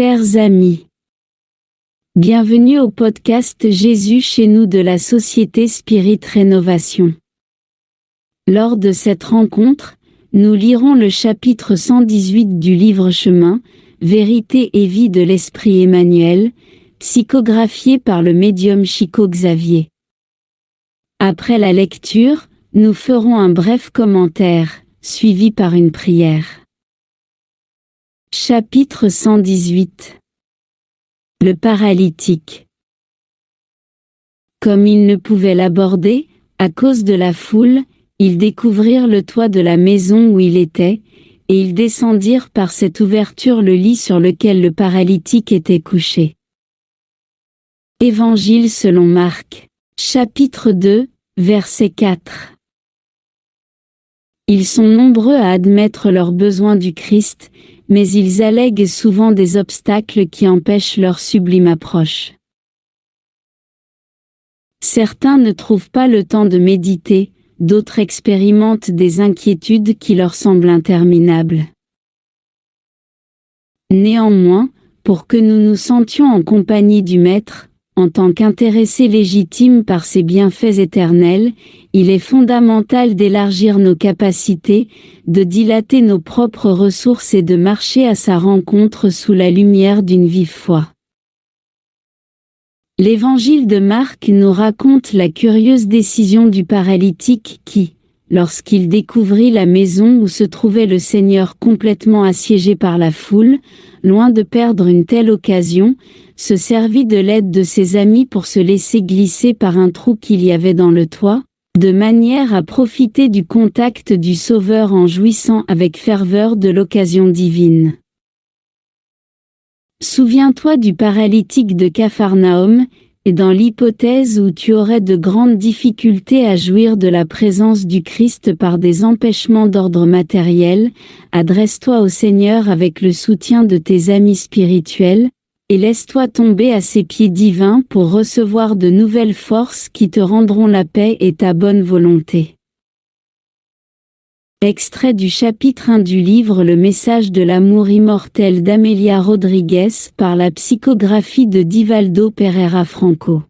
Chers amis, bienvenue au podcast Jésus chez nous de la Société Spirit Rénovation. Lors de cette rencontre, nous lirons le chapitre 118 du livre Chemin, Vérité et vie de l'Esprit Emmanuel, psychographié par le médium Chico Xavier. Après la lecture, nous ferons un bref commentaire, suivi par une prière. Chapitre 118. Le paralytique. Comme ils ne pouvaient l'aborder, à cause de la foule, ils découvrirent le toit de la maison où il était, et ils descendirent par cette ouverture le lit sur lequel le paralytique était couché. Évangile selon Marc, chapitre 2, verset 4. Ils sont nombreux à admettre leurs besoins du Christ, mais ils allèguent souvent des obstacles qui empêchent leur sublime approche. Certains ne trouvent pas le temps de méditer, d'autres expérimentent des inquiétudes qui leur semblent interminables. Néanmoins, pour que nous nous sentions en compagnie du Maître, en tant qu'intéressés légitimes par ses bienfaits éternels, il est fondamental d'élargir nos capacités, de dilater nos propres ressources et de marcher à sa rencontre sous la lumière d'une vive foi. L'évangile de Marc nous raconte la curieuse décision du paralytique qui, lorsqu'il découvrit la maison où se trouvait le Seigneur complètement assiégé par la foule, loin de perdre une telle occasion, se servit de l'aide de ses amis pour se laisser glisser par un trou qu'il y avait dans le toit, de manière à profiter du contact du Sauveur en jouissant avec ferveur de l'occasion divine. Souviens-toi du paralytique de Capharnaüm, et dans l'hypothèse où tu aurais de grandes difficultés à jouir de la présence du Christ par des empêchements d'ordre matériel, adresse-toi au Seigneur avec le soutien de tes amis spirituels, et laisse-toi tomber à ses pieds divins pour recevoir de nouvelles forces qui te rendront la paix et ta bonne volonté. Extrait du chapitre 1 du livre Le message de l'amour immortel d'Amélia Rodriguez par la psychographie de Divaldo Pereira Franco.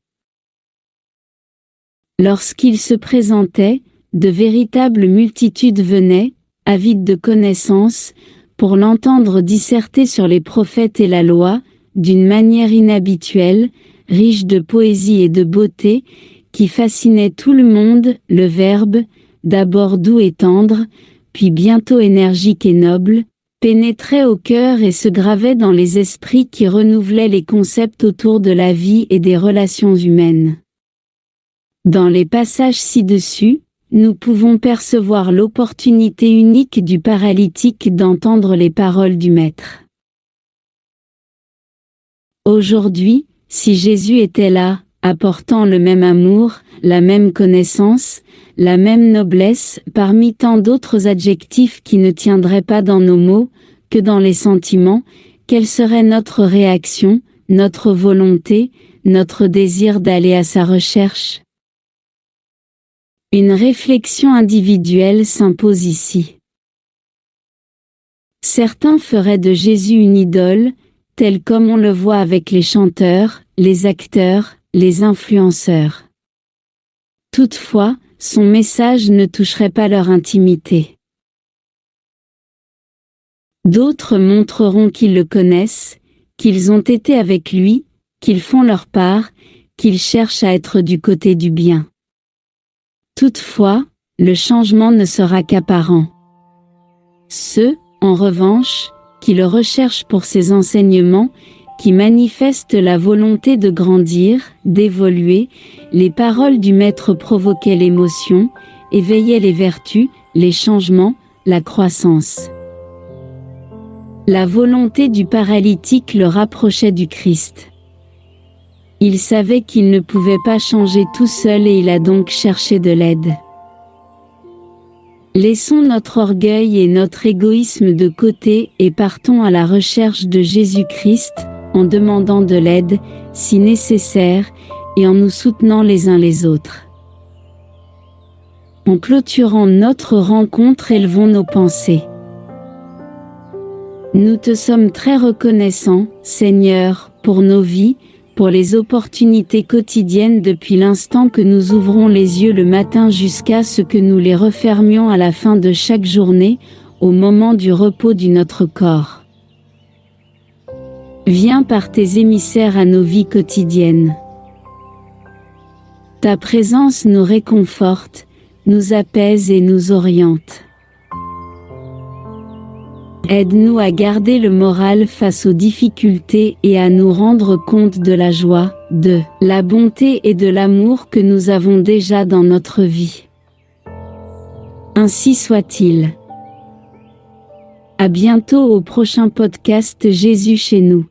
Lorsqu'il se présentait, de véritables multitudes venaient, avides de connaissances, pour l'entendre disserter sur les prophètes et la loi, d'une manière inhabituelle, riche de poésie et de beauté, qui fascinait tout le monde, le Verbe, d'abord doux et tendre, puis bientôt énergique et noble, pénétrait au cœur et se gravait dans les esprits qui renouvelaient les concepts autour de la vie et des relations humaines. Dans les passages ci-dessus, nous pouvons percevoir l'opportunité unique du paralytique d'entendre les paroles du Maître. Aujourd'hui, si Jésus était là, apportant le même amour, la même connaissance, la même noblesse, parmi tant d'autres adjectifs qui ne tiendraient pas dans nos mots, que dans les sentiments, quelle serait notre réaction, notre volonté, notre désir d'aller à sa recherche? Une réflexion individuelle s'impose ici. Certains feraient de Jésus une idole, tel comme on le voit avec les chanteurs, les acteurs, les influenceurs. Toutefois, son message ne toucherait pas leur intimité. D'autres montreront qu'ils le connaissent, qu'ils ont été avec lui, qu'ils font leur part, qu'ils cherchent à être du côté du bien. Toutefois, le changement ne sera qu'apparent. Ceux, en revanche, qui le recherchent pour ses enseignements, qui manifestent la volonté de grandir, d'évoluer, les paroles du Maître provoquaient l'émotion, éveillaient les vertus, les changements, la croissance. La volonté du paralytique le rapprochait du Christ. Il savait qu'il ne pouvait pas changer tout seul et il a donc cherché de l'aide. Laissons notre orgueil et notre égoïsme de côté et partons à la recherche de Jésus-Christ, en demandant de l'aide, si nécessaire, et en nous soutenant les uns les autres. En clôturant notre rencontre, élevons nos pensées. Nous te sommes très reconnaissants, Seigneur, pour nos vies, pour les opportunités quotidiennes depuis l'instant que nous ouvrons les yeux le matin jusqu'à ce que nous les refermions à la fin de chaque journée, au moment du repos de notre corps. Viens par tes émissaires à nos vies quotidiennes. Ta présence nous réconforte, nous apaise et nous oriente. Aide-nous à garder le moral face aux difficultés et à nous rendre compte de la joie, de la bonté et de l'amour que nous avons déjà dans notre vie. Ainsi soit-il. À bientôt au prochain podcast Jésus chez nous.